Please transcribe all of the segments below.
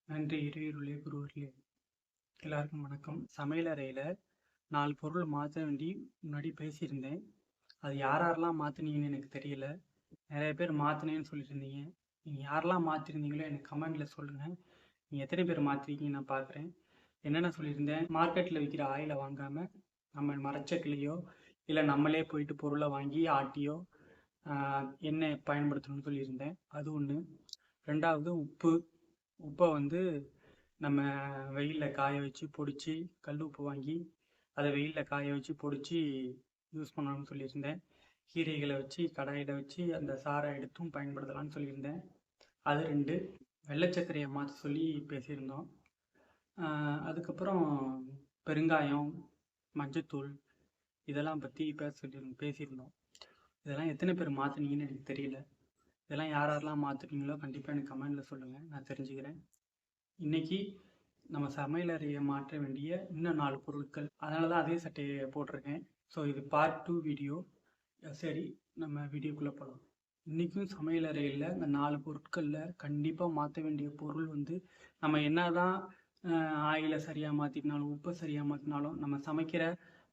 நன்றி இறையருளே குருவர்களே. எல்லாருக்கும் வணக்கம். சமையல் அறையில் 4 பொருள் மாற்ற வேண்டி முன்னாடி பேசியிருந்தேன். அது யாரெல்லாம் மாற்றினீங்கன்னு எனக்கு தெரியல. நிறைய பேர் மாற்றினேன்னு சொல்லியிருந்தீங்க. நீங்கள் யாரெல்லாம் மாற்றிருந்தீங்களோ எனக்கு கமெண்டில் சொல்லுங்கள். நீங்கள் எத்தனை பேர் மாற்றிருக்கீங்கன்னு நான் பார்க்குறேன். என்னென்ன சொல்லியிருந்தேன், மார்க்கெட்டில் விற்கிற ஆயிலை வாங்காமல் நம்ம மரச்சக்கிலையோ இல்லை நம்மளே போயிட்டு பொருளை வாங்கி ஆட்டியோ எண்ணெய் பயன்படுத்தணும்னு சொல்லியிருந்தேன். அது ஒன்று. ரெண்டாவது உப்பை நம்ம வெயிலில் காய வச்சு பொடிச்சு, கல் உப்பு வாங்கி அதை வெயிலில் காய வச்சு பொடிச்சு யூஸ் பண்ணணும்னு சொல்லியிருந்தேன். கீரைகளை வச்சு கடாயில் வச்சு அந்த சாறை எடுத்தும் பயன்படுத்தலாம்னு சொல்லியிருந்தேன். அது 2. வெள்ளைச்சர்க்கரையை மாற்ற சொல்லி பேசியிருந்தோம். அதுக்கப்புறம் பெருங்காயம், மஞ்சத்தூள் இதெல்லாம் பற்றி பேசியிருந்தோம். இதெல்லாம் எத்தனை பேர் மாற்றினீங்கன்னு எனக்கு தெரியல. இதெல்லாம் யாரெல்லாம் மாற்றுறீங்களோ கண்டிப்பாக எனக்கு கமெண்டில் சொல்லுங்கள், நான் தெரிஞ்சுக்கிறேன். இன்னைக்கு நம்ம சமையலறையை மாற்ற வேண்டிய இன்னும் 4 பொருட்கள், அதனால தான் அதே சட்டையை போட்டிருக்கேன். ஸோ இது பார்ட் 2 வீடியோ. சரி, நம்ம வீடியோக்குள்ளே போகலாம். இன்றைக்கும் சமையலறையில் இந்த 4 பொருட்களில் கண்டிப்பாக மாற்ற வேண்டிய பொருள் நம்ம என்ன தான் ஆயிலை சரியாக மாற்றினாலும் உப்பை சரியாக மாற்றினாலும் நம்ம சமைக்கிற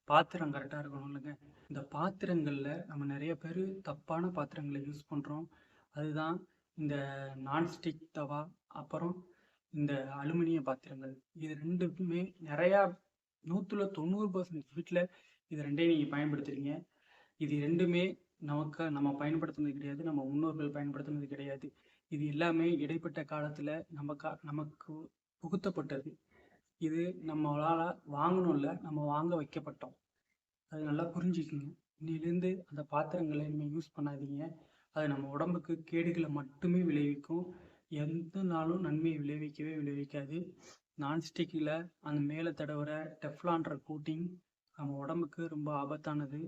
பாத்திரம் கரெக்டாக இருக்கணும் இல்லைங்க. இந்த பாத்திரங்களில் நம்ம நிறைய பேர் தப்பான பாத்திரங்களை யூஸ் பண்ணுறோம். அதுதான் இந்த நான்ஸ்டிக் தவா, அப்புறம் இந்த அலுமினிய பாத்திரங்கள். இது ரெண்டுக்குமே நிறையா 100% வீட்டில் இது ரெண்டையும் நீங்கள் பயன்படுத்துகிறீங்க. இது ரெண்டுமே நம்ம பயன்படுத்துனது கிடையாது, நம்ம முன்னோர்கள் பயன்படுத்துனது கிடையாது. இது எல்லாமே இடைப்பட்ட காலத்தில் நமக்கு புகுத்தப்பட்டது. இது நம்மளால் வாங்கணும்ல, நம்ம வாங்க வைக்கப்பட்டோம். அது நல்லா புரிஞ்சுக்குங்க. இன்னிலேருந்து அந்த பாத்திரங்களை நீங்கள் யூஸ் பண்ணாதீங்க. அது நம்ம உடம்புக்கு கேடுகளை மட்டுமே விளைவிக்கும். எந்த நாளும் நன்மையை விளைவிக்காது. நான்ஸ்டிக்கில் அந்த மேலே தடவுற டெஃப்லான்ற கோட்டிங் நம்ம உடம்புக்கு ரொம்ப ஆபத்தானது.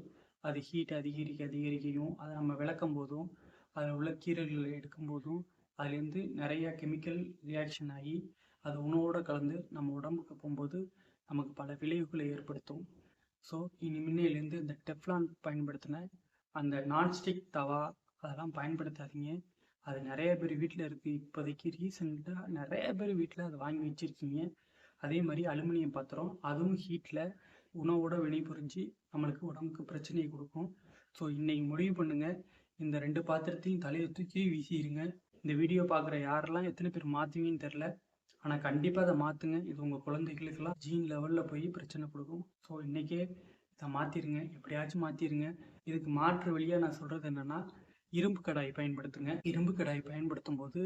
அது ஹீட் அதிகரிக்கையும் அதை நம்ம விளக்கும் போதும் அதில் உள்ள கீரைகளை எடுக்கும் போதும் அதுலேருந்து நிறைய கெமிக்கல் ரியாக்ஷன் ஆகி அது உணவோடு கலந்து நம்ம உடம்புக்கு போகும்போது நமக்கு பல விளைவுகளை ஏற்படுத்தும். ஸோ முன்னையிலேருந்து இந்த டெஃப்லான் பயன்படுத்தின அந்த நான்ஸ்டிக் தவா அதெல்லாம் பயன்படுத்தாதீங்க. அது நிறைய பேர் வீட்டில் இருக்குது. இப்போதைக்கு ரீசெண்டாக நிறைய பேர் வீட்டில் அதை வாங்கி வச்சுருக்கீங்க. அதே மாதிரி அலுமினியம் பாத்திரம், அதுவும் ஹீட்டில் உணவோட வினைபுரிஞ்சு நம்மளுக்கு உடம்புக்கு பிரச்சனையை கொடுக்கும். ஸோ இன்றைக்கி முடிவு பண்ணுங்கள், இந்த 2 பாத்திரத்தையும் தலையை தூக்கி வீசிடுங்க. இந்த வீடியோ பார்க்குற யாரெல்லாம் எத்தனை பேர் மாற்றுவீங்கன்னு தெரில, ஆனால் கண்டிப்பாக அதை மாற்றுங்க. இது உங்கள் குழந்தைகளுக்கெல்லாம் ஜீன் லெவலில் போய் பிரச்சனை கொடுக்கும். ஸோ இன்றைக்கே இதை மாற்றிடுங்க, எப்படியாச்சும் மாற்றிடுங்க. இதுக்கு மாற்று வழியாக நான் சொல்கிறது என்னென்னா, இரும்பு கடாய் பயன்படுத்துங்க. இரும்பு கடாய் பயன்படுத்தும் போது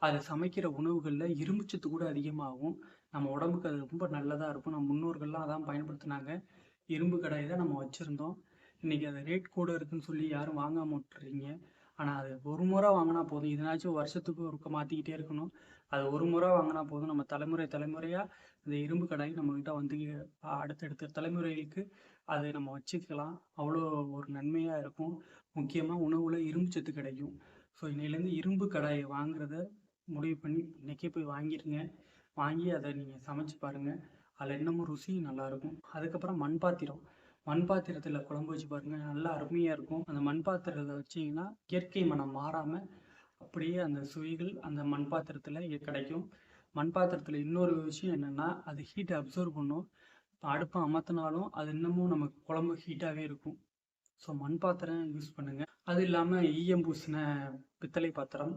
அது சமைக்கிற உணவுகளில் இரும்புச்சத்து கூட அதிகமாகும். நம்ம உடம்புக்கு அது ரொம்ப நல்லதாக இருக்கும். நம்ம முன்னோர்கள்லாம் அதான் பயன்படுத்தினாங்க. இரும்பு கடாய் தான் நம்ம வச்சுருந்தோம். இன்றைக்கி அது ரேட் கூட இருக்குதுன்னு சொல்லி யாரும் வாங்காமல் விட்டுறீங்க. ஆனால் அது ஒரு முறை வாங்கினா போதும். இதனாச்சும் வருஷத்துக்கு ஒருக்க மாற்றிக்கிட்டே இருக்கணும். அது ஒரு முறை வாங்கினா போதும். நம்ம தலைமுறையாக இந்த இரும்பு கடாய் நம்மக்கிட்ட அடுத்தடுத்த தலைமுறைகளுக்கு அதை நம்ம வச்சுக்கலாம். அவ்வளோ ஒரு நன்மையாக இருக்கும். முக்கியமாக உணவில் இரும்பு சத்து கிடைக்கும். ஸோ இன்னையிலேருந்து இரும்பு கடாயை வாங்குறத முடிவு பண்ணி இன்றைக்கே போய் வாங்கிடுங்க. வாங்கி அதை நீங்கள் சமைச்சு பாருங்கள். அதில் இன்னமும் ருசியும் நல்லாயிருக்கும். அதுக்கப்புறம் மண் பாத்திரத்தில் குழம்பு வச்சு பாருங்கள், நல்லா அருமையாக இருக்கும். அந்த மண் பாத்திரத்தை வச்சிங்கன்னா இயற்கை மனம் மாறாமல் அப்படியே அந்த சுவைகள் அந்த மண் பாத்திரத்தில் கிடைக்கும். மண் பாத்திரத்தில் இன்னொரு விஷயம் என்னென்னா, அது ஹீட்டை அப்சர்வ் பண்ணும். அடுப்பை அமர்த்தினாலும் அது இன்னமும் நமக்கு குழம்பு ஹீட்டாகவே இருக்கும். ஸோ மண் பாத்திரம் யூஸ் பண்ணுங்கள். அது இல்லாமல் ஈயம் பூசின பித்தளை பாத்திரம்,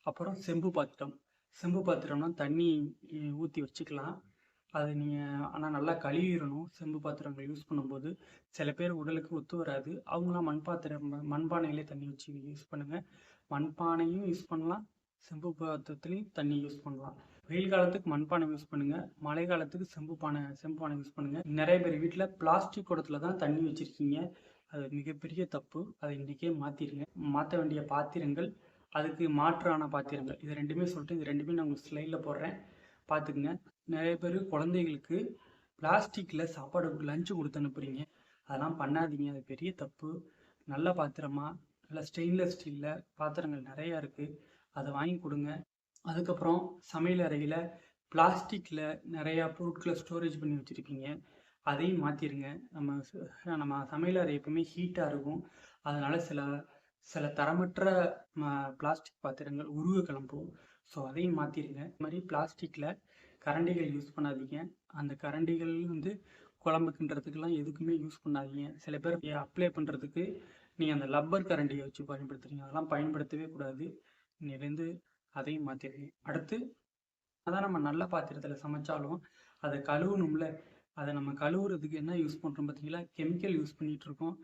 அப்புறம் செம்பு பாத்திரம்னா தண்ணி ஊற்றி வச்சுக்கலாம். அதை நீங்கள் ஆனால் நல்லா கழுவிடணும். செம்பு பாத்திரங்கள் யூஸ் பண்ணும்போது சில பேர் உடலுக்கு ஒத்து வராது. அவங்களாம் மண்பானையிலே தண்ணி வச்சு யூஸ் பண்ணுங்கள். மண்பானையும் யூஸ் பண்ணலாம், செம்பு பாத்திரத்துலேயும் தண்ணி யூஸ் பண்ணலாம். வெயில் காலத்துக்கு மண்பானை யூஸ் பண்ணுங்கள், மழை காலத்துக்கு செம்பு பானை யூஸ் பண்ணுங்கள். நிறைய பேர் வீட்டில் பிளாஸ்டிக் குடத்தில் தான் தண்ணி வச்சுருக்கீங்க. அது மிகப்பெரிய தப்பு. அதை இன்றைக்கே மாற்றிடுங்க. மாற்ற வேண்டிய பாத்திரங்கள், அதுக்கு மாற்றான பாத்திரங்கள், இது ரெண்டுமே சொல்லிட்டு இது ரெண்டுமே நான் உங்களுக்கு ஸ்லைடில் போடுறேன், பார்த்துக்குங்க. நிறைய பேர் குழந்தைகளுக்கு பிளாஸ்டிக்கில் சாப்பாடு லஞ்சு கொடுத்து அனுப்புகிறீங்க. அதெல்லாம் பண்ணாதீங்க, அது பெரிய தப்பு. நல்ல பாத்திரமா நல்ல ஸ்டெயின்லெஸ் ஸ்டீலில் பாத்திரங்கள் நிறையா இருக்குது, அதை வாங்கி கொடுங்க. அதுக்கப்புறம் சமையல் அறையில் பிளாஸ்டிக்கில் நிறையா பொருட்களை ஸ்டோரேஜ் பண்ணி வச்சுருக்கீங்க, அதையும் மாற்றிடுங்க. நம்ம சமையல் அறை எப்பவுமே ஹீட்டாக இருக்கும். அதனால் சில தரமற்ற பிளாஸ்டிக் பாத்திரங்கள் உருவ கிளம்பும். ஸோ அதையும் மாற்றிடுங்க. இது மாதிரி பிளாஸ்டிக்கில் கரண்டிகள் யூஸ் பண்ணாதீங்க. அந்த கரண்டிகள் வந்து குழம்பு கிண்டுறதுக்கெல்லாம் எதுக்குமே யூஸ் பண்ணாதீங்க. சில பேர் அப்ளை பண்ணுறதுக்கு நீங்கள் அந்த லப்பர் கரண்டியை வச்சு பயன்படுத்துறீங்க. அதெல்லாம் பயன்படுத்தவே கூடாது. இன்னிலேருந்து அதையும் மாற்றிடுங்க. அடுத்து அதான் நம்ம நல்ல பாத்திரத்தில் சமைச்சாலும் அதை கழுவணும்ல. அதை நம்ம கழுவுறதுக்கு என்ன யூஸ் பண்ணுறோம் பார்த்தீங்களா? கெமிக்கல் யூஸ் பண்ணிகிட்டு இருக்கோம்.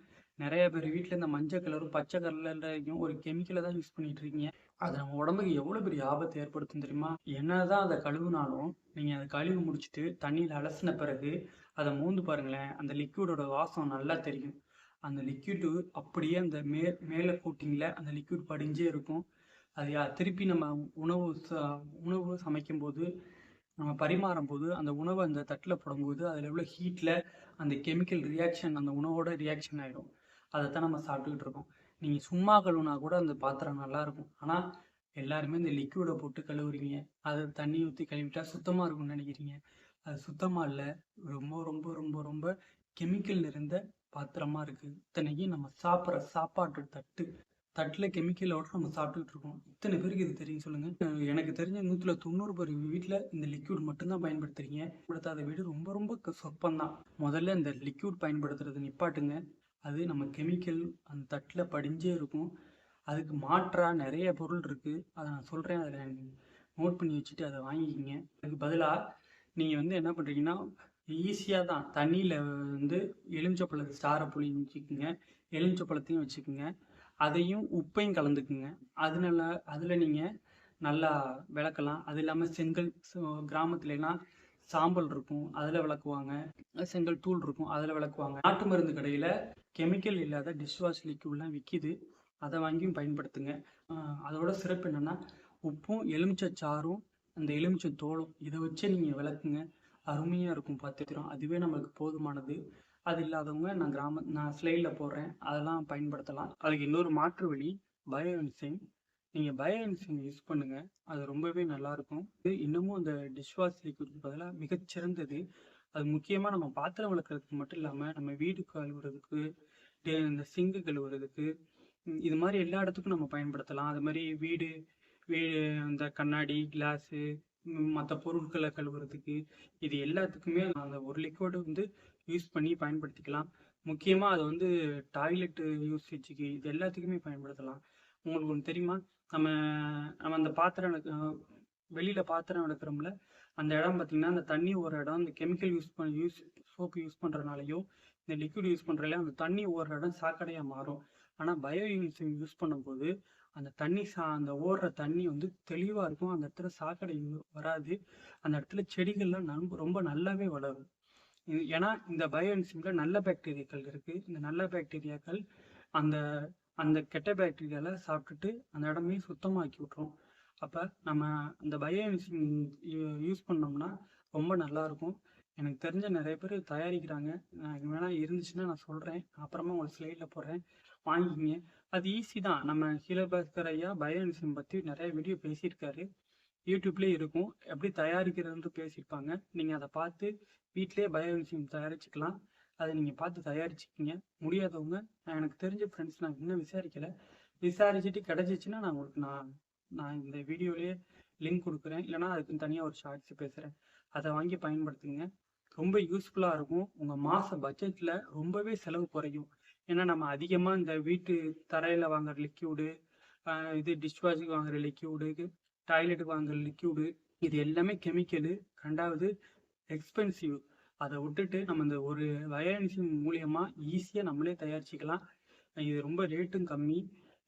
நிறைய பேர் வீட்டில் இந்த மஞ்சள் கலரும் பச்சை கலர்லையும் ஒரு கெமிக்கலை தான் யூஸ் பண்ணிட்டு இருக்கீங்க. அது நம்ம உடம்புக்கு எவ்வளோ பெரிய ஆபத்து ஏற்படுத்தும் தெரியுமா? என்னதான் அதை கழுவுனாலும் நீங்கள் அதை கழுவி முடிச்சுட்டு தண்ணியில் அலசின பிறகு அதை மோந்து பாருங்களேன், அந்த லிக்விடோட வாசம் நல்லா தெரியும். அந்த லிக்விடு அப்படியே அந்த மேலே கோட்டிங்கில் அந்த லிக்விட் படிஞ்சே இருக்கும். அது திருப்பி நம்ம உணவு சமைக்கும்போது நம்ம பரிமாறும் போது அந்த உணவை அந்த தட்டில் போடும்போது அதில் உள்ள ஹீட்டில் அந்த கெமிக்கல் ரியாக்ஷன் அந்த உணவோட ரியாக்ஷன் ஆகிடும். அதைத்தான் நம்ம சாப்பிட்டுக்கிட்டு இருக்கோம். நீங்கள் சும்மா கழுவுனா கூட அந்த பாத்திரம் நல்லாயிருக்கும். ஆனால் எல்லாருமே இந்த லிக்விடை போட்டு கழுவுறீங்க. அதை தண்ணி ஊற்றி கழுவிட்டா சுத்தமாக இருக்கும்னு நினைக்கிறீங்க. அது சுத்தமாக இல்லை. ரொம்ப ரொம்ப ரொம்ப ரொம்ப கெமிக்கல் நிறைந்த பாத்திரமாக இருக்குது. இத்தனைக்கும் நம்ம சாப்பிட்ற சாப்பாட்டு தட்டில் கெமிக்கலோட நம்ம சாப்பிட்டுக்கிட்டு இருக்கோம். இத்தனை பேருக்கு இது தெரியும் சொல்லுங்கள். எனக்கு தெரிஞ்ச 190 வீட்டில் இந்த லிக்விட் மட்டும்தான் பயன்படுத்துறீங்க. பயன்படுத்தாத வீடு ரொம்ப ரொம்ப சொற்பந்தான். முதல்ல இந்த லிக்விட் பயன்படுத்துறது நிப்பாட்டுங்க. அது நம்ம கெமிக்கல் அந்த தட்டில் படிஞ்சே இருக்கும். அதுக்கு மாற்றாக நிறைய பொருள் இருக்குது. அதை நான் சொல்கிறேன். அதில் நோட் பண்ணி வச்சுட்டு அதை வாங்கிக்கிங்க. அதுக்கு பதிலாக நீங்கள் வந்து என்ன பண்ணுறீங்கன்னா, ஈஸியாக தான் தண்ணியில் வந்து எலுமிச்சப்பழத்தை சாரை புழிஞ்சிக்குங்க. எலுமிச்சப்பழத்தையும் வச்சுக்கோங்க. அதையும் உப்பையும் கலந்துக்குங்க. அதில் நீங்கள் நல்லா விளக்கலாம். அது இல்லாமல் செங்கல் கிராமத்துலலாம் சாம்பல் இருக்கும், அதில் விளக்குவாங்க. செங்கல் தூள் இருக்கும், அதில் விளக்குவாங்க. நாட்டு மருந்து கடையில் கெமிக்கல் இல்லாத டிஷ்வாஷ் லிக்விட்லாம் விற்கிது. அதை வாங்கியும் பயன்படுத்துங்க. அதோட சிறப்பு என்னென்னா, உப்பும் எலுமிச்சச்சாறும் அந்த எலுமிச்சை தோலும் இதை வச்சு நீங்கள் விளக்குங்க. அருமையாக இருக்கும் பாத்திரம். அதுவே நம்மளுக்கு போதுமானது. அது இல்லாதவங்க நான் ஸ்லைடில் போடுறேன், அதெல்லாம் பயன்படுத்தலாம். அதுக்கு இன்னொரு மாற்று வழி பயோ என்சைம். நீங்கள் பயோ என்சைம் யூஸ் பண்ணுங்கள். அது ரொம்பவே நல்லாயிருக்கும். இது இன்னமும் அந்த டிஷ்வாஷ் லிக்விட் பதிலாக மிகச்சிறந்தது. அது முக்கியமாக நம்ம பாத்திரம் விளக்குறதுக்கு மட்டும் இல்லாமல் நம்ம வீடு கழுவுறதுக்கு, இந்த சிங்கு கழுவுறதுக்கு, இது மாதிரி எல்லா இடத்துக்கும் நம்ம பயன்படுத்தலாம். அது மாதிரி வீடு இந்த கண்ணாடி கிளாஸு மற்ற பொருட்களை கழுவுறதுக்கு, இது எல்லாத்துக்குமே அந்த ஒரு லிக்விடு வந்து யூஸ் பண்ணி பயன்படுத்திக்கலாம். முக்கியமாக அதை வந்து டாய்லெட்டு யூசேஜுக்கு இது எல்லாத்துக்குமே பயன்படுத்தலாம். உங்களுக்கு ஒன்று தெரியுமா? நம்ம அந்த பாத்திரம் வெளியில் பாத்திரம் விளக்குறோம்ல, அந்த இடம் பார்த்திங்கன்னா அந்த தண்ணி ஒரு இடம் இந்த கெமிக்கல் சோப்பு யூஸ் பண்ணுறதுனாலையோ இந்த லிக்விட் யூஸ் பண்ணுறதுலையோ அந்த தண்ணி ஒரு இடம் சாக்கடையாக மாறும். ஆனால் பயோ யூஸ் பண்ணும்போது அந்த அந்த ஓடுற தண்ணி வந்து தெளிவாக இருக்கும். அந்த இடத்துல சாக்கடை வராது. அந்த இடத்துல செடிகள்லாம் ரொம்ப நல்லாவே வளரும். ஏன்னா இந்த பயோ என்சைமில் நல்ல பாக்டீரியாக்கள் இருக்குது. இந்த நல்ல பாக்டீரியாக்கள் அந்த அந்த கெட்ட பாக்டீரியாவில் சாப்பிட்டுட்டு அந்த இடமே சுத்தமாக்கி விட்ரும். அப்போ நம்ம அந்த பயோ என்சைம் யூஸ் பண்ணோம்னா ரொம்ப நல்லாயிருக்கும். எனக்கு தெரிஞ்ச நிறைய பேர் தயாரிக்கிறாங்க. எனக்கு வேணால் இருந்துச்சுன்னா நான் சொல்கிறேன். அப்புறமா உங்களுக்கு ஸ்லைடில் போடுறேன், வாங்கிக்கிங்க. அது ஈஸி தான். நம்ம ஹீலோபாஸ்கர் ஐயா பயோ என்சைம் பற்றி நிறைய வீடியோ பேசியிருக்காரு. யூடியூப்லேயே இருக்கும். எப்படி தயாரிக்கிறதுன்னு பேசியிருப்பாங்க. நீங்கள் அதை பார்த்து வீட்டிலே பயோ என்சைம் தயாரிச்சுக்கலாம். அதை நீங்கள் பார்த்து தயாரிச்சுக்கிங்க. முடியாதவங்க, எனக்கு தெரிஞ்ச ஃப்ரெண்ட்ஸ் நான் இன்னும் விசாரிக்கலை, விசாரிச்சுட்டு கிடச்சிச்சின்னா நான் உங்களுக்கு நான் இந்த வீடியோலேயே லிங்க் கொடுக்குறேன். இல்லைனா அதுக்கு தனியாக ஒரு ஷார்ட்ஸ் பேசுகிறேன். அதை வாங்கி பயன்படுத்துங்க. ரொம்ப யூஸ்ஃபுல்லாக இருக்கும். உங்கள் மாத பட்ஜெட்டில் ரொம்பவே செலவு குறையும். ஏன்னா நம்ம அதிகமாக இந்த வீட்டு தரையில் வாங்குற லிக்யூடு, இது டிஷ்வாஷுக்கு வாங்குற லிக்யூடு, டாய்லெட்டுக்கு வாங்குற லிக்யூடு, இது எல்லாமே கெமிக்கலு. ரெண்டாவது எக்ஸ்பென்சிவ். அதை விட்டுட்டு நம்ம இந்த ஒரு பயோ என்சைம் மூலியமாக ஈஸியாக நம்மளே தயாரிச்சிக்கலாம். இது ரொம்ப ரேட்டும் கம்மி.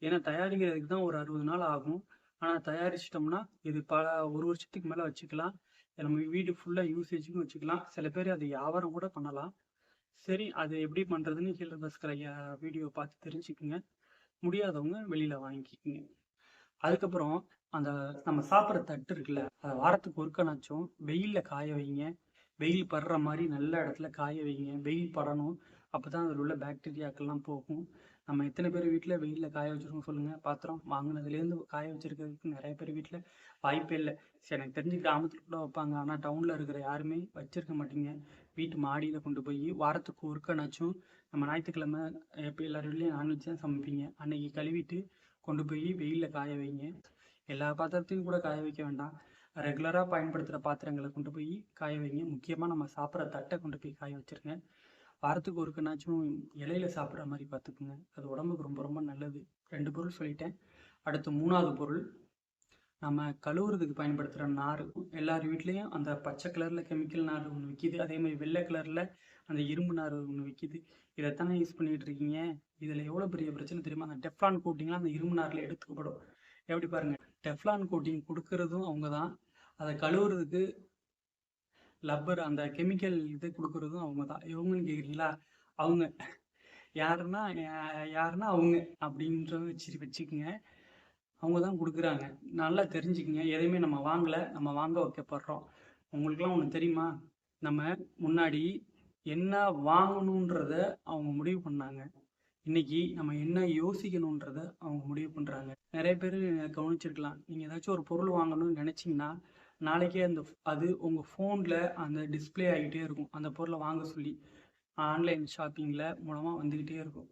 ஏன்னா தயாரிக்கிறதுக்கு தான் ஒரு 60 நாள் ஆகும். ஆனால் தயாரிச்சிட்டோம்னா இது ஒரு வருஷத்துக்கு மேலே வச்சுக்கலாம். நம்ம வீடு ஃபுல்லாக யூசேஜுக்கும் வச்சுக்கலாம். சில பேர் அது வியாபாரம் கூட பண்ணலாம். சரி, அது எப்படி பண்ணுறதுன்னு ஹீலோபாஸ்கர் ஐயா வீடியோ பார்த்து தெரிஞ்சுக்குங்க. முடியாதவங்க வெளியில் வாங்கிக்கிங்க. அதுக்கப்புறம் அந்த நம்ம சாப்பிட்ற தட்டு இருக்குல்ல, அதை வாரத்துக்கு ஒருக்கனாச்சும் வெயிலில் காய வைங்க. வெயில் படுற மாதிரி நல்ல இடத்துல காய வைங்க. வெயில் படணும். அப்போ தான் அதில் உள்ள பாக்டீரியாக்கள்லாம் போகும். நம்ம எத்தனை பேர் வீட்டில் வெயிலில் காய வச்சுருக்கோம் சொல்லுங்கள். பாத்திரம் வாங்கினதுலேருந்து காய வச்சுருக்கிறதுக்கு நிறைய பேர் வீட்டில் வாய்ப்பே இல்லை. சரி, எனக்கு தெரிஞ்சு கிராமத்தில் கூட வைப்பாங்க. ஆனால் டவுனில் இருக்கிற யாருமே வச்சுருக்க மாட்டீங்க. வீட்டு மாடியில் கொண்டு போய் வாரத்துக்கு ஒருக்கனாச்சும் நம்ம ஞாயிற்றுக்கிழமை எப்போ எல்லார் வீட்லேயும் நான்வெஜ் தான் சமைப்பீங்க. அன்னைக்கு கழுவிட்டு கொண்டு போய் வெயிலில் காய வைங்க. எல்லா பாத்திரத்தையும் கூட காய வைக்க வேண்டாம். ரெகுலராக பயன்படுத்துகிற பாத்திரங்களை கொண்டு போய் காய வைங்க. முக்கியமாக நம்ம சாப்பிட்ற தட்டை கொண்டு போய் காய வச்சுருங்க. வாரத்துக்கு ஒருக்கனாச்சும் இலையில சாப்பிட்ற மாதிரி பார்த்துக்குங்க. அது உடம்புக்கு ரொம்ப ரொம்ப நல்லது. 2 பொருள் சொல்லிட்டேன். அடுத்து 3வது பொருள், நம்ம கழுவுறதுக்கு பயன்படுத்துகிற நார். எல்லார் வீட்லேயும் அந்த பச்சை கலரில் கெமிக்கல் நார் ஒன்று விற்கிது. அதே மாதிரி வெள்ளை கலரில் அந்த இரும்பு நார் ஒன்று விற்கிது. இதைத்தானே யூஸ் பண்ணிகிட்டு இருக்கீங்க. இதில் எவ்வளோ பெரிய பிரச்சனை தெரியுமா? அந்த டெஃப்லான் கோட்டிங்லாம் அந்த இரும்பு நாரில் எடுத்துக்கப்படும். எப்படி பாருங்கள், டெஃப்லான் கோட்டிங் கொடுக்கறதும் அவங்க தான், அதை கழுவுறதுக்கு லப்பர் அந்த கெமிக்கல் இது கொடுக்குறதும் அவங்க தான். இவங்கன்னு கேட்குறீங்களா? அவங்க யாருன்னா அவங்க அப்படின்ற வச்சுக்கோங்க. அவங்க தான் கொடுக்குறாங்க. நல்லா தெரிஞ்சுக்கங்க. எதையுமே நம்ம வாங்கலை, நம்ம வாங்க வைக்கப்படுறோம். உங்களுக்குலாம் ஒன்று தெரியுமா? நம்ம முன்னாடி என்ன வாங்கணுன்றத அவங்க முடிவு பண்ணாங்க. இன்னைக்கு நம்ம என்ன யோசிக்கணுன்றத அவங்க முடிவு பண்ணுறாங்க. நிறைய பேர் கவனிச்சிருக்கலாம். நீங்கள் ஏதாச்சும் ஒரு பொருள் வாங்கணும்னு நினச்சிங்கன்னா நாளைக்கே அது உங்கள் ஃபோனில் அந்த டிஸ்பிளே ஆகிட்டே இருக்கும். அந்த பொருளை வாங்க சொல்லி ஆன்லைன் ஷாப்பிங்கில் மூலமாக வந்துக்கிட்டே இருக்கும்.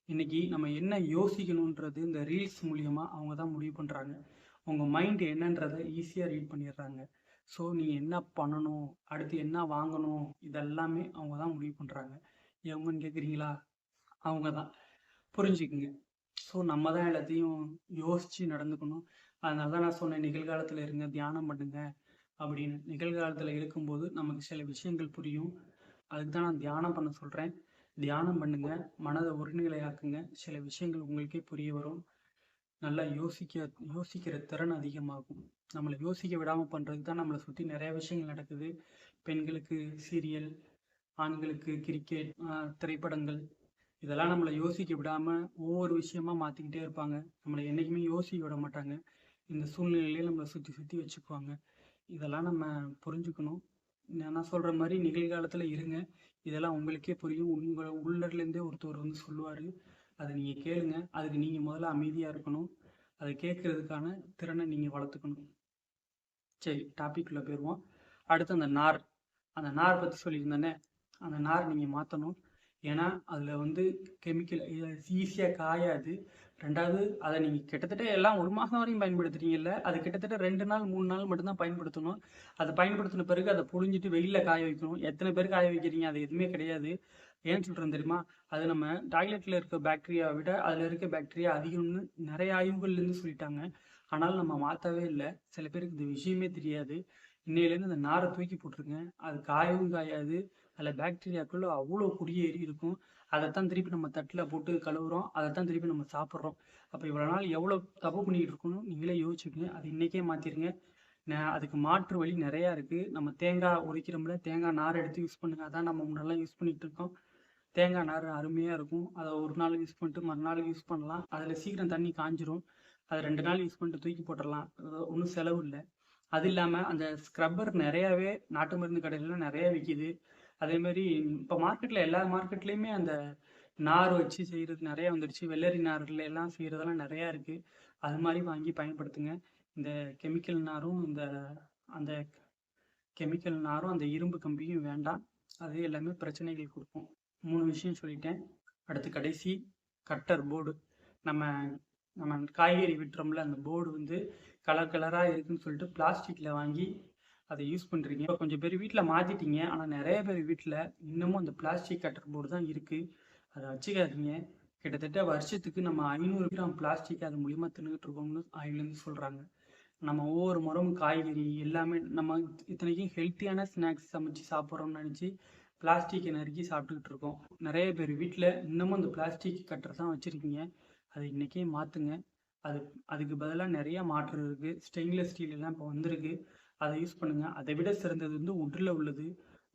இன்றைக்கி நம்ம என்ன யோசிக்கணுன்றது இந்த ரீல்ஸ் மூலியமாக அவங்க தான் முடிவு பண்ணுறாங்க. உங்கள் மைண்டு என்னன்றதை ஈஸியாக ரீட் பண்ணிடுறாங்க. ஸோ நீங்கள் என்ன பண்ணணும், அடுத்து என்ன வாங்கணும், இதெல்லாமே அவங்க தான் முடிவு பண்ணுறாங்க. எவங்கன்னு கேட்குறீங்களா? அவங்க தான். புரிஞ்சுக்குங்க. ஸோ நம்ம தான் எல்லாத்தையும் யோசித்து நடந்துக்கணும். அதனால தான் நான் சொன்னேன், நிகழ்காலத்தில் இருங்க, தியானம் பண்ணுங்க அப்படின்னு. நிகழ்காலத்தில் இருக்கும்போது நமக்கு சில விஷயங்கள் புரியும். அதுக்கு தான் நான் தியானம் பண்ண சொல்கிறேன். தியானம் பண்ணுங்க, மனதை ஒருநிலையாக்குங்க. சில விஷயங்கள் உங்களுக்கே புரிய வரும். நல்லா யோசிக்கிற திறன் அதிகமாகும். நம்மளை யோசிக்க விடாமல் பண்ணுறதுக்கு தான் நம்மளை சுற்றி நிறைய விஷயங்கள் நடக்குது. பெண்களுக்கு சீரியல், ஆண்களுக்கு கிரிக்கெட், திரைப்படங்கள், இதெல்லாம் நம்மளை யோசிக்க விடாமல் ஒவ்வொரு விஷயமா மாற்றிக்கிட்டே இருப்பாங்க. நம்மளை என்றைக்குமே யோசிக்க விட மாட்டாங்க. இந்த சூழ்நிலையிலே நம்மளை சுற்றி வச்சுக்குவாங்க. இதெல்லாம் நம்ம புரிஞ்சுக்கணும். நான் சொல்கிற மாதிரி நிகழ்காலத்தில் இருங்க. இதெல்லாம் உங்களுக்கே புரியும். உங்களை உள்ளர்லேருந்தே ஒருத்தர் வந்து சொல்லுவார். அதை நீங்கள் கேளுங்க. அதுக்கு நீங்கள் முதல்ல அமைதியாக இருக்கணும். அதை கேட்குறதுக்கான திறனை நீங்கள் வளர்த்துக்கணும். சரி, டாபிக்குள்ளே போயிடுவோம். அடுத்து அந்த நார் பற்றி சொல்லியிருந்தேனே, அந்த நார் நீங்கள் மாற்றணும். ஏன்னா அதில் வந்து கெமிக்கல் ஈஸியாக காயாது. 2வது, அதை நீங்கள் கிட்டத்தட்ட எல்லாம் 1 மாதம் வரையும் பயன்படுத்துறீங்கல்ல, அது கிட்டத்தட்ட 2 நாள் 3 நாள் மட்டும்தான் பயன்படுத்தணும். அதை பயன்படுத்தின பிறகு அதை புழிஞ்சிட்டு வெயிலில் காய வைக்கணும். எத்தனை பேர் காய வைக்கிறீங்க? அது எதுவுமே கிடையாது. ஏன்னு சொல்கிறேன் தெரியுமா? அது நம்ம டாய்லெட்டில் இருக்க பாக்டீரியாவை விட அதில் இருக்க பாக்டீரியா அதிகம்னு நிறைய ஆய்வுகள்லேருந்து சொல்லிட்டாங்க. ஆனாலும் நம்ம மாற்றவே இல்லை. சில பேருக்கு இந்த விஷயமே தெரியாது. இன்னையிலேருந்து அந்த நாரை தூக்கி போட்டுருங்க. அது காயவும் காயாது. அதில் பாக்டீரியாக்குள்ளே அவ்வளோ குடியேறி இருக்கும். அதைத்தான் திருப்பி நம்ம தட்டில் போட்டு கழுவுறோம். அதைத்தான் திருப்பி நம்ம சாப்பிட்றோம். அப்போ இவ்வளோ நாள் எவ்வளோ தப்பு பண்ணிக்கிட்டு இருக்கணும் நீங்களே யோசிச்சுக்கோங்க. அது இன்றைக்கே மாற்றிருங்க. அதுக்கு மாற்று வழி நிறையா இருக்குது. நம்ம தேங்காய் உடைக்கிறோம்ல, தேங்காய் நார் எடுத்து யூஸ் பண்ணுங்கள். அதான் நம்ம முன்னெல்லாம் யூஸ் பண்ணிகிட்டு இருக்கோம். தேங்காய் நார் அருமையாக இருக்கும். அதை ஒரு நாள் யூஸ் பண்ணிட்டு மறுநாள் யூஸ் பண்ணலாம். அதில் சீக்கிரம் தண்ணி காஞ்சிரும். அதை 2 நாள் யூஸ் பண்ணிட்டு தூக்கி போட்டுடலாம். ஒன்றும் செலவு இல்லை. அது இல்லாமல் அந்த ஸ்க்ரப்பர் நிறையாவே நாட்டு மருந்து கடையிலலாம் நிறைய விற்கிது. அதேமாதிரி இப்போ மார்க்கெட்டில் எல்லா மார்க்கெட்லேயுமே அந்த நார் வச்சு செய்கிறது நிறையா வந்துடுச்சு. வெள்ளரி நாரில் எல்லாம் செய்கிறதெல்லாம் நிறையா இருக்குது. அது மாதிரி வாங்கி பயன்படுத்துங்க. இந்த கெமிக்கல் நாரும் அந்த கெமிக்கல் நாரும் அந்த இரும்பு கம்பியும் வேண்டாம். அது எல்லாமே பிரச்சனைகள் கொடுக்கும். 3 விஷயம் சொல்லிட்டேன். அடுத்து கடைசி, கட்டர் போர்டு. நம்ம காய்கறி விட்டுறோம்ல, அந்த போர்டு வந்து கலர் கலராக இருக்குன்னு சொல்லிட்டு பிளாஸ்டிக்கில் வாங்கி அதை யூஸ் பண்ணுறீங்க. இப்போ கொஞ்சம் பேர் வீட்டில் மாற்றிட்டீங்க. ஆனால் நிறைய பேர் வீட்டில் இன்னமும் அந்த பிளாஸ்டிக் கட்டர் போர்டு தான் இருக்குது. அதை வச்சுக்காதீங்க. கிட்டத்தட்ட வருஷத்துக்கு நம்ம 500 கிராம் பிளாஸ்டிக் அது மூலிமா தின்னுக்கிட்டு இருக்கோம்னு ஆய்வுலேருந்து சொல்கிறாங்க. நம்ம ஒவ்வொரு முறையும் காய்கறி எல்லாமே நம்ம இத்தனைக்கும் ஹெல்த்தியான ஸ்நாக்ஸ் சமைச்சு சாப்பிட்றோம்னு நினச்சி பிளாஸ்டிக்கை நறுக்கி சாப்பிட்டுக்கிட்டு இருக்கோம். நிறைய பேர் வீட்டில் இன்னமும் அந்த பிளாஸ்டிக் கட்டர் தான் வச்சுருக்கீங்க. அதை இன்றைக்கே மாற்றுங்க. அதுக்கு பதிலாக நிறையா மாற்று இருக்குது. ஸ்டெயின்லெஸ் ஸ்டீல் எல்லாம் இப்போ வந்திருக்கு. அதை யூஸ் பண்ணுங்கள். அதை விட சிறந்தது வந்து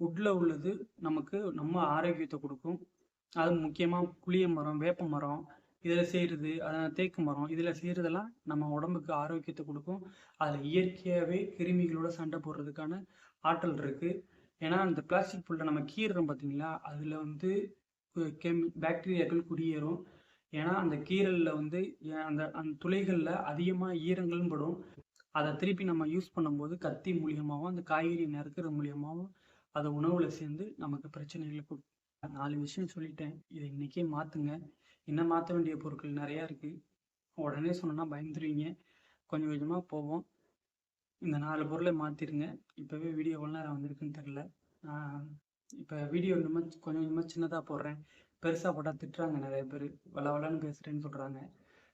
வுட்டில் உள்ளது நமக்கு நம்ம ஆரோக்கியத்தை கொடுக்கும். அது முக்கியமாக புளிய மரம், வேப்ப மரம், இதில் செய்கிறது, தேக்கு மரம், இதில் செய்கிறதெல்லாம் நம்ம உடம்புக்கு ஆரோக்கியத்தை கொடுக்கும். அதில் இயற்கையாகவே கிருமிகளோட சண்டை போடுறதுக்கான ஆற்றல் இருக்குது. ஏன்னா அந்த பிளாஸ்டிக் பொருளை நம்ம கீறுறோம் பார்த்தீங்களா, அதில் வந்து பாக்டீரியாக்கள் குடியேறும். ஏன்னா அந்த கீரலில் வந்து அந்த துளைகளில் அதிகமாக ஈரங்களும் படும். அதை திருப்பி நம்ம யூஸ் பண்ணும்போது கத்தி மூலியமாகவும் அந்த காய்கறி நறுக்கிறது மூலியமாகவும் அதை உணவில் சேர்ந்து நமக்கு பிரச்சனைகளை கொடுக்கும். 4 விஷயம் சொல்லிட்டேன். இதை இன்றைக்கே மாற்றுங்க. இன்னும் மாற்ற வேண்டிய பொருட்கள் நிறையா இருக்குது. உடனே சொன்னோன்னா பயந்துருவீங்க. கொஞ்சம் கொஞ்சமாக போவோம். இந்த 4 பொருளை மாற்றிடுங்க. இப்போவே வீடியோ எவ்வளோ நேரம் வந்திருக்குன்னு தெரில. இப்போ வீடியோ இன்னும் கொஞ்சம் கொஞ்சமாக சின்னதாக போடுறேன். பெருசாக போட்டால் திட்டுறாங்க நிறைய பேர், வளவலன்னு பேசுகிறேன்னு சொல்கிறாங்க.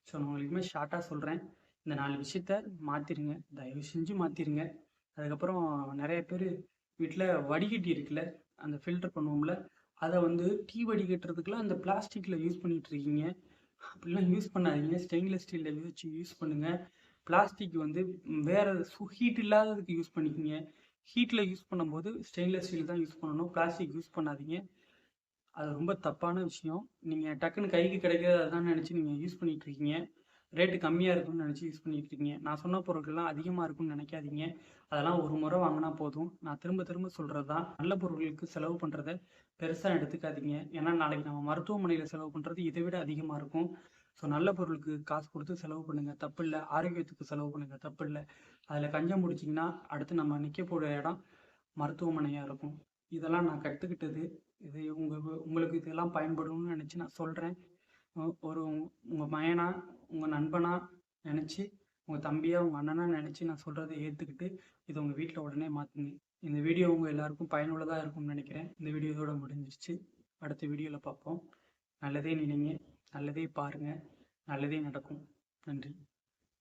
ஸோ நான் உங்களுக்கு ஷார்ட்டாக சொல்கிறேன். இந்த 4 விஷயத்த மாற்றிடுங்க, தயவு செஞ்சு மாற்றிடுங்க. அதுக்கப்புறம் நிறைய பேர் வீட்டில் வடிகட்டி இருக்குல்ல, அந்த ஃபில்டர் பண்ணுவோம்ல, அதை வந்து டீ வடிகட்டுறதுக்குலாம் அந்த பிளாஸ்டிக்கில் யூஸ் பண்ணிகிட்டு இருக்கீங்க. அப்படிலாம் யூஸ் பண்ணாதீங்க. ஸ்டெயின்லெஸ் ஸ்டீலில் வச்சு யூஸ் பண்ணுங்கள். பிளாஸ்டிக் வந்து வேறு ஹீட் இல்லாததுக்கு யூஸ் பண்ணிக்கோங்க. ஹீட்டில் யூஸ் பண்ணும்போது ஸ்டெயின்லெஸ் ஸ்டீல் தான் யூஸ் பண்ணணும், பிளாஸ்டிக் யூஸ் பண்ணாதீங்க. அது ரொம்ப தப்பான விஷயம். நீங்கள் டக்குன்னு கைக்கு கிடைக்கிறது அதான் நினச்சி நீங்கள் யூஸ் பண்ணிகிட்ருக்கீங்க. ரேட்டு கம்மியாக இருக்குன்னு நினச்சி யூஸ் பண்ணிகிட்ருக்கீங்க. நான் சொன்ன பொருட்கள்லாம் அதிகமாக இருக்குன்னு நினைக்காதீங்க. அதெல்லாம் ஒரு முறை வாங்கினா போதும். நான் திரும்ப திரும்ப சொல்கிறது தான், நல்ல பொருட்களுக்கு செலவு பண்ணுறத பெருசாக எடுத்துக்காதீங்க. ஏன்னா நாளைக்கு நம்ம மருத்துவமனையில் செலவு பண்ணுறது இதை விட அதிகமாக இருக்கும். ஸோ நல்ல பொருளுக்கு காசு கொடுத்து செலவு பண்ணுங்கள், தப்பு இல்லை. ஆரோக்கியத்துக்கு செலவு பண்ணுங்கள், தப்பு இல்லை. அதில் கஞ்சம் பிடிச்சிங்கன்னா அடுத்து நம்ம நிற்க போகிற இடம் மருத்துவமனையாக இருக்கும். இதெல்லாம் நான் கற்றுக்கிட்டது. இது உங்களுக்கு இதெல்லாம் பயன்படும்னு நினச்சி நான் சொல்கிறேன். ஒரு உங்கள் மகனா, உங்கள் நண்பனா நினச்சி, உங்கள் தம்பியா, உங்கள் அண்ணனா நினச்சி நான் சொல்கிறத ஏற்றுக்கிட்டு இதை உங்கள் வீட்டில் உடனே மாற்றுங்க. இந்த வீடியோ உங்கள் எல்லாருக்கும் பயனுள்ளதாக இருக்கும்னு நினைக்கிறேன். இந்த வீடியோ இதோட முடிஞ்சிருச்சு. அடுத்த வீடியோவில் பார்ப்போம். நல்லதே நினைங்க, நல்லதே பாருங்கள், நல்லதே நடக்கும். நன்றி.